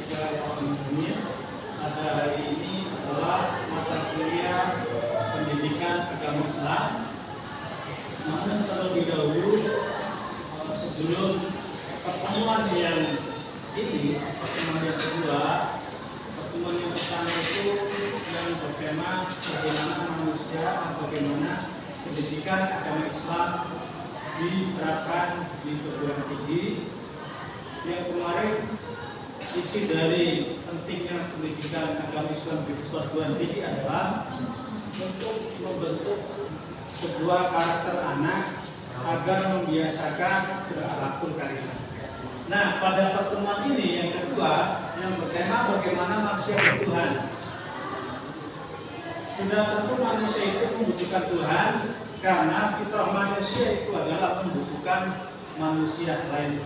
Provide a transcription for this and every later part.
Bapak Ibu, pada hari ini adalah mata kuliah pendidikan agama Islam. Namun terlebih dahulu, sebelum pertemuan yang ini, pertemuan yang kedua, pertemuan yang pertama itu yang bertema bagaimana manusia atau bagaimana pendidikan agama Islam diterapkan di perguruan tinggi. Yang kemarin isi dari pentingnya pendidikan agama Islam di perguruan tinggi adalah untuk membentuk sebuah karakter anak agar membiasakan berakhlakul karimah. Nah, pada pertemuan ini yang kedua yang bertema bagaimana manusia bertuhan. Sudah tentu manusia itu membutuhkan Tuhan karena fitrah manusia itu adalah membutuhkan manusia lain.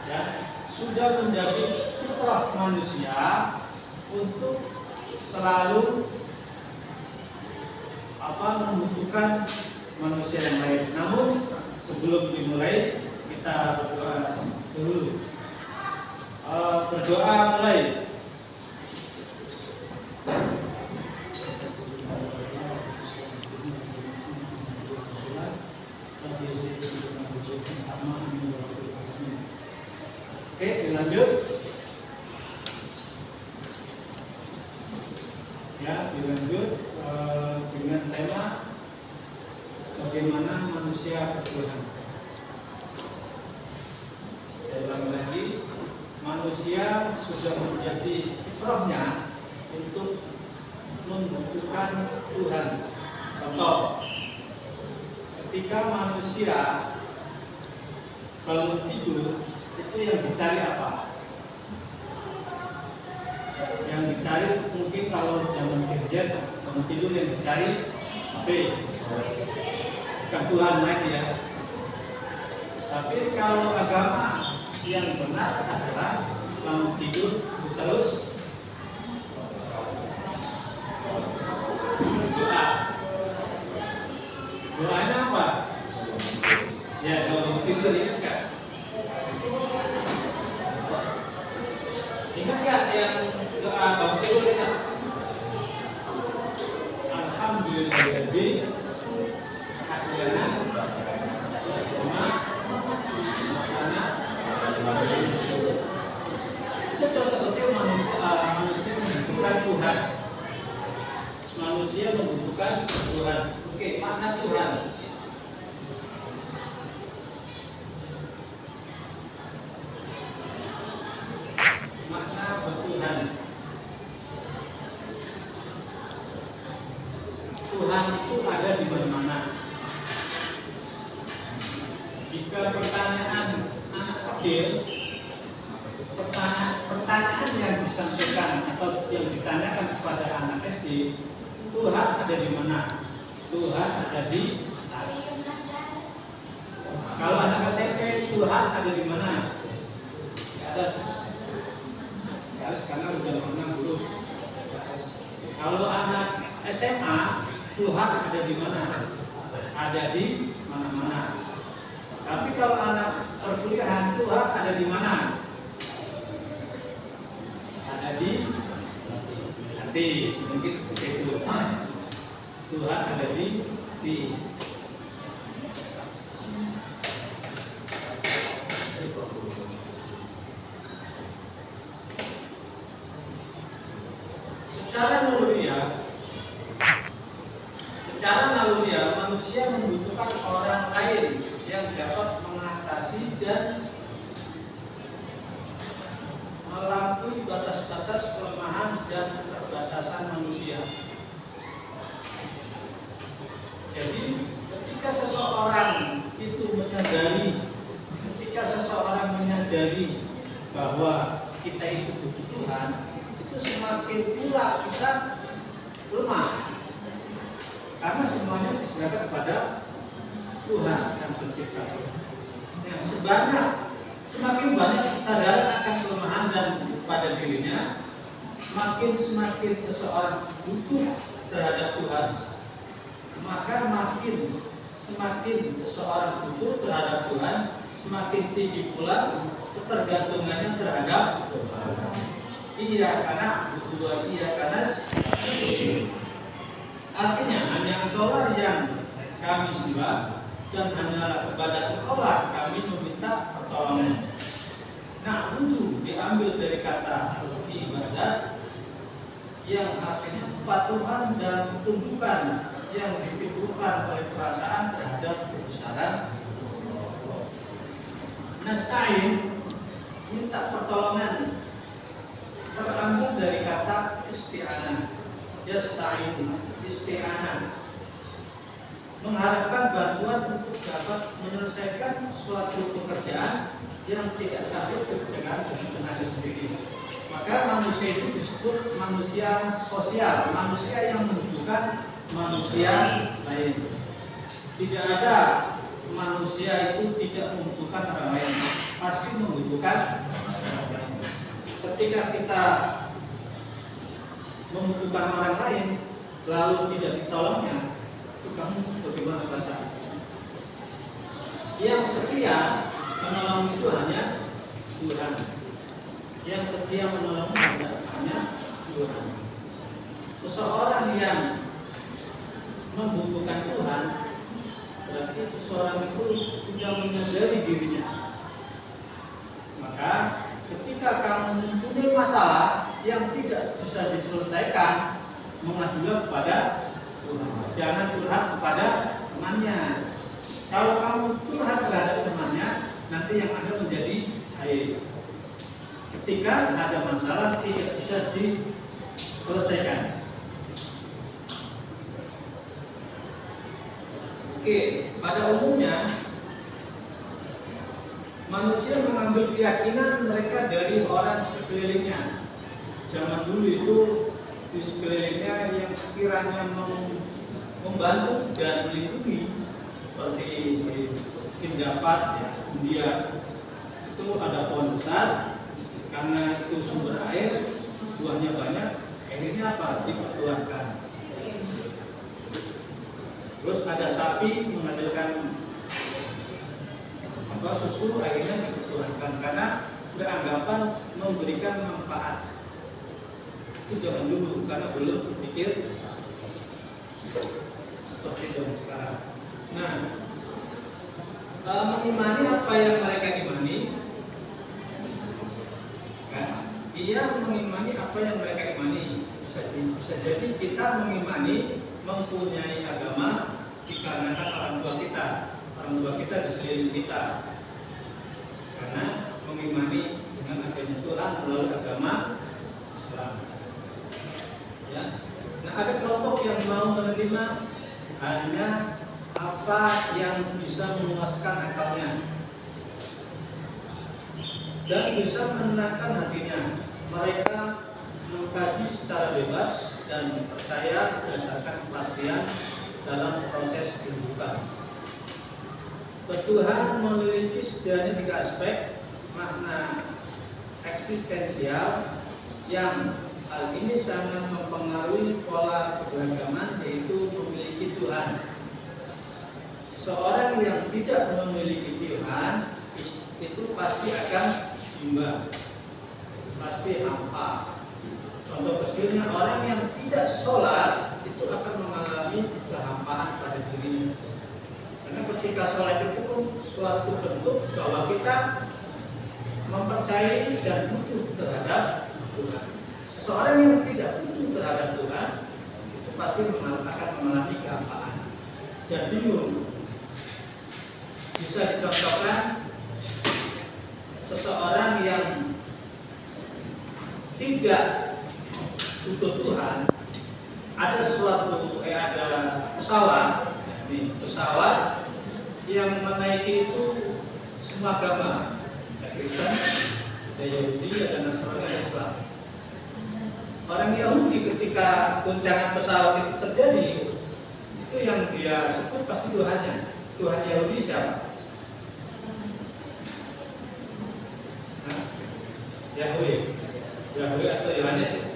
Ya, sudah menjadi fitrah manusia untuk selalu membutuhkan manusia yang lain. Namun sebelum dimulai kita berdoa dulu. Berdoa mulai. Oke, dilanjut. Ya, dilanjut dengan tema bagaimana manusia bertuhan. Saya ulang lagi, manusia sudah menjadi fitrahnya untuk membutuhkan Tuhan. Contoh, ketika manusia bangun tidur, itu yang dicari apa? Yang dicari mungkin kalau zaman gadget, bangun tidur yang dicari HP, bukan Tuhan lagi ya. Tapi kalau agama yang benar adalah bangun tidur terus doa. Doanya apa? Ya, bangun tidur ingat kan? Ingat gak yang doa bangun tidur ingat? Alhamdulillahirabbil alamin. Itu contoh-contoh manusia membutuhkan Tuhan. Manusia membutuhkan Tuhan. Oke, makna Tuhan. Makna bertuhan. Tuhan itu ada di mana-mana. Jika pertanyaan anak kecil, pertanyaan yang disampaikan atau yang ditanyakan kepada anak SD, Tuhan ada di mana? Tuhan ada di atas. Kalau anak SMP, Tuhan ada di mana? Di atas. Di atas karena udah pernah dulu. Kalau anak SMA, Tuhan ada di mana? Ada di mana-mana. Tapi kalau anak perkuliahan, Tuhan ada di mana? Ada di hati. Mungkin seperti itu. Tuhan ada di hati. Secara naluriah manusia membutuhkan orang lain yang dapat mengatasi dan melampaui batas-batas kelemahan dan keterbatasan manusia. Jadi ketika seseorang menyadari bahwa kita itu butuh Tuhan, itu semakin pula kita lemah. Karena semuanya diserahkan kepada Tuhan Sang Pencipta. Yang semakin banyak kesadaran akan kelemahan dan pada dirinya, semakin seseorang butuh terhadap Tuhan, maka semakin seseorang butuh terhadap Tuhan, semakin tinggi pula ketergantungannya terhadap Tuhan. iyyaka na'budu wa iyyaka nasta'in. Artinya hanya Engkaulah yang kami sembah dan hanya kepada Engkaulah kami meminta pertolongan. Na'budu diambil dari kata ibadat yang artinya kepatuhan dan ketundukan yang ditimbulkan oleh perasaan terhadap kebesaran Allah. Nasta'in minta pertolongan terambil dari kata isti'anah. Yasta'in isti'anah mengharapkan bantuan untuk dapat menyelesaikan suatu pekerjaan yang tidak sampai pekerjaan dengan tenaga sendiri. Maka manusia itu disebut manusia sosial, manusia yang menunjukkan manusia lain. Tidak ada manusia itu tidak membutuhkan orang lain, pasti membutuhkan orang lain. Ketika kita membutuhkan orang lain lalu tidak ditolongnya, itu kamu bagaimana perasaan? Yang setia menolong itu hanya Tuhan. Yang setia menolong hanya Tuhan. Seseorang yang membutuhkan Tuhan berarti seseorang itu sudah menyadari dirinya. Maka ketika kamu mempunyai masalah yang tidak bisa diselesaikan, mengadulah kepada Tuhan. Jangan curhat kepada temannya. Kalau kamu curhat terhadap temannya, nanti yang ada menjadi aib. Ketika ada masalah tidak bisa diselesaikan. Oke, pada umumnya manusia mengambil keyakinan mereka dari orang sekelilingnya. Zaman dulu itu di sekelilingnya yang sekiranya membantu dan melindungi, seperti di Kinjapat, ya, India, itu ada pohon besar. Karena itu sumber air, buahnya banyak, akhirnya apa? Dipertuankan. Terus ada sapi menghasilkan susu, akhirnya dipertuankan karena beranggapan memberikan manfaat. Itu zaman dulu karena belum berpikir seperti zaman sekarang. Nah, mengimani apa yang mereka imani. Ia mengimani apa yang mereka imani. Bisa jadi kita mengimani mempunyai agama dikarenakan orang tua kita di sekeliling kita. Karena mengimani dengan adanya Tuhan melalui agama Islam. Ya. Nah, ada kelompok yang mau menerima hanya apa yang bisa memuaskan akalnya dan bisa menenangkan hatinya. Mereka mengkaji secara bebas dan percaya berdasarkan kepastian dalam proses kehidupan. Tuhan memiliki setidaknya 3 aspek makna eksistensial yang hal ini sangat mempengaruhi pola keberagaman, yaitu memiliki Tuhan. Seseorang yang tidak memiliki Tuhan itu pasti akan bimbang, pasti hampa. Contoh kecilnya, orang yang tidak sholat itu akan mengalami kehampaan pada dirinya. Karena ketika sholat itu pun suatu bentuk bahwa kita mempercayai dan butuh terhadap Tuhan. Seseorang yang tidak butuh terhadap Tuhan itu pasti akan mengalami kehampaan dan bingung. Bisa dicontohkan seseorang yang tidak butuh Tuhan, ada pesawat yang menaiki itu semua agama, ada Kristen, ada Yahudi, ada Nasrani, ada Islam. Orang Yahudi ketika guncangan pesawat itu terjadi, itu yang dia sebut pasti Tuhannya. Tuhan Yahudi siapa? Yahweh atau Yohanes.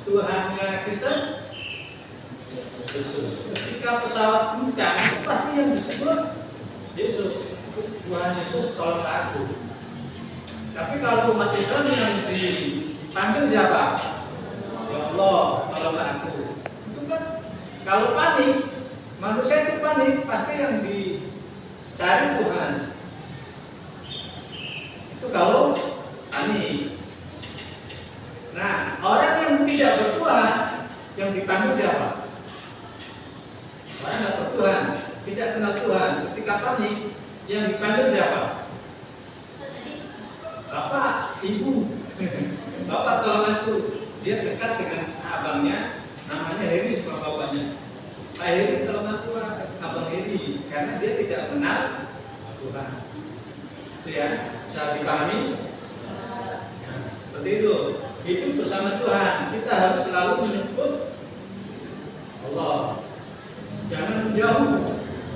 Tuhannya Kristen Yesus. Ketika pesawat guncang, pasti yang disebut Yesus. Tuhan Yesus, tolonglah aku. Tapi kalau umat Islam yang dipanggil siapa? Ya Allah, tolonglah aku. Itu kan kalau panik, manusia itu panik, pasti yang dicari Tuhan. Itu kalau panik. Nah, orang yang tidak bertuhan, yang dipanggil siapa? Orang tidak bertuhan, tidak kenal Tuhan. Ketika panik, yang dipanggil siapa? Bapak, ibu, bapak tolong aku. Dia dekat dengan abangnya, namanya Heri sama bapaknya. Pak Heri tolong aku, abang Heri, karena dia tidak kenal Tuhan. Itu ya, bisa dipahami? Nah, seperti itu. Hidup bersama Tuhan, kita harus selalu menyebut Allah. Jangan menjauh